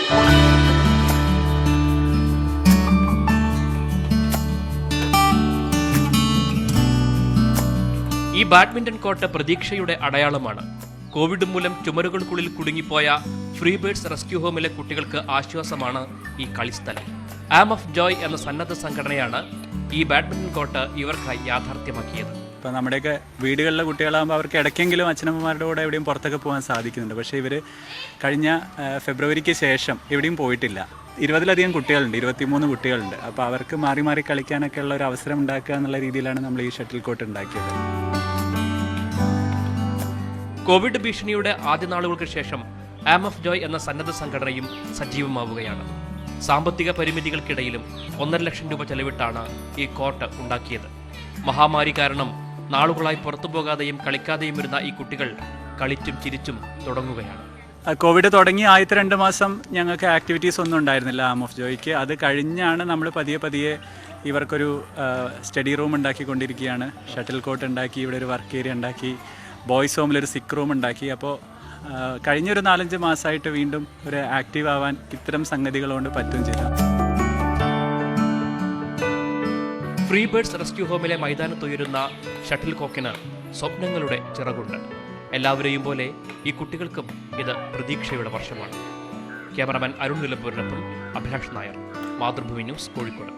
ഈ badminton court പ്രതീക്ഷയുടെ അടയാളമാണ്. കോവിഡ് മൂലം ചുമരുകൾക്കുള്ളിൽ കുടുങ്ങിപ്പോയ ഫ്രീ ബേർഡ്സ് റെസ്ക്യൂ ഹോമിലെ കുട്ടികൾക്ക് ആശ്വാസമാണ് ഈ കളിസ്ഥലം. ആം ഓഫ് ജോയ് എന്ന സന്നദ്ധ സംഘടനയാണ് ഈ ബാഡ്മിന്റൺ കോർട്ട് ഇവർക്കായി യാഥാർത്ഥ്യമാക്കിയത്. ഇപ്പം നമ്മുടെയൊക്കെ വീടുകളിലെ കുട്ടികളാകുമ്പോൾ അവർക്ക് ഇടയ്ക്കെങ്കിലും അച്ഛനമ്മമാരുടെ കൂടെ എവിടെയും പുറത്തൊക്കെ പോകാൻ സാധിക്കുന്നുണ്ട്. പക്ഷേ ഇവർ കഴിഞ്ഞ ഫെബ്രുവരിക്ക് ശേഷം എവിടെയും പോയിട്ടില്ല. 20-ലധികം കുട്ടികളുണ്ട്, 23 കുട്ടികളുണ്ട്. അപ്പോൾ അവർക്ക് മാറി മാറി കളിക്കാനൊക്കെ ഉള്ള ഒരു അവസരം ഉണ്ടാക്കുക എന്നുള്ള രീതിയിലാണ് നമ്മൾ ഈ ഷട്ടിൽ കോർട്ട് ഉണ്ടാക്കിയത്. കോവിഡ് ഭീഷണിയുടെ ആദ്യ നാളുകൾക്ക് ശേഷം ആം ഓഫ് ജോയ് എന്ന സന്നദ്ധ സംഘടനയും സജീവമാവുകയാണ്. സാമ്പത്തിക പരിമിതികൾക്കിടയിലും 1.5 ലക്ഷം രൂപ ചെലവിട്ടാണ് ഈ കോർട്ട് ഉണ്ടാക്കിയത്. മഹാമാരി കാരണം നാളുകളായി പുറത്തുപോകാതെയും കളിക്കാതെയും ഇരുന്ന ഈ കുട്ടികൾ കളിച്ചും ചിരിച്ചും തുടങ്ങുകയാണ്. കോവിഡ് തുടങ്ങി ആദ്യത്തെ 2 മാസം ഞങ്ങൾക്ക് ആക്ടിവിറ്റീസ് ഒന്നും ഉണ്ടായിരുന്നില്ല ആം ഓഫ് ജോയ്ക്ക്. അത് കഴിഞ്ഞാണ് നമ്മൾ പതിയെ ഇവർക്കൊരു സ്റ്റഡി റൂം ഉണ്ടാക്കിക്കൊണ്ടിരിക്കുകയാണ്. ഷട്ടിൽ കോർട്ട് ഉണ്ടാക്കി, ഇവിടെ ഒരു വർക്ക് ഏരിയ ഉണ്ടാക്കി, ബോയ്സ് ഹോമിലൊരു സിക്ക് റൂം ഉണ്ടാക്കി. അപ്പോൾ കഴിഞ്ഞൊരു 4-5 മാസമായിട്ട് വീണ്ടും ഒരു ആക്റ്റീവ് ആവാൻ ഇത്തരം സംഗതികൾ കൊണ്ട് പറ്റുകയും ചെയ്തു. ഫ്രീ ബേർഡ്സ് റെസ്ക്യൂ ഹോമിലെ മൈതാനത്തുയരുന്ന ഷട്ടിൽ കോക്കിന് സ്വപ്നങ്ങളുടെ ചിറകുണ്ട്. എല്ലാവരെയും പോലെ ഈ കുട്ടികൾക്കും ഇത് പ്രതീക്ഷയുടെ വർഷമാണ്. ക്യാമറാമാൻ അരുൺ നിലമ്പൂരിനൊപ്പം അഭിലാഷ് നായർ, മാതൃഭൂമി ന്യൂസ്, കോഴിക്കോട്.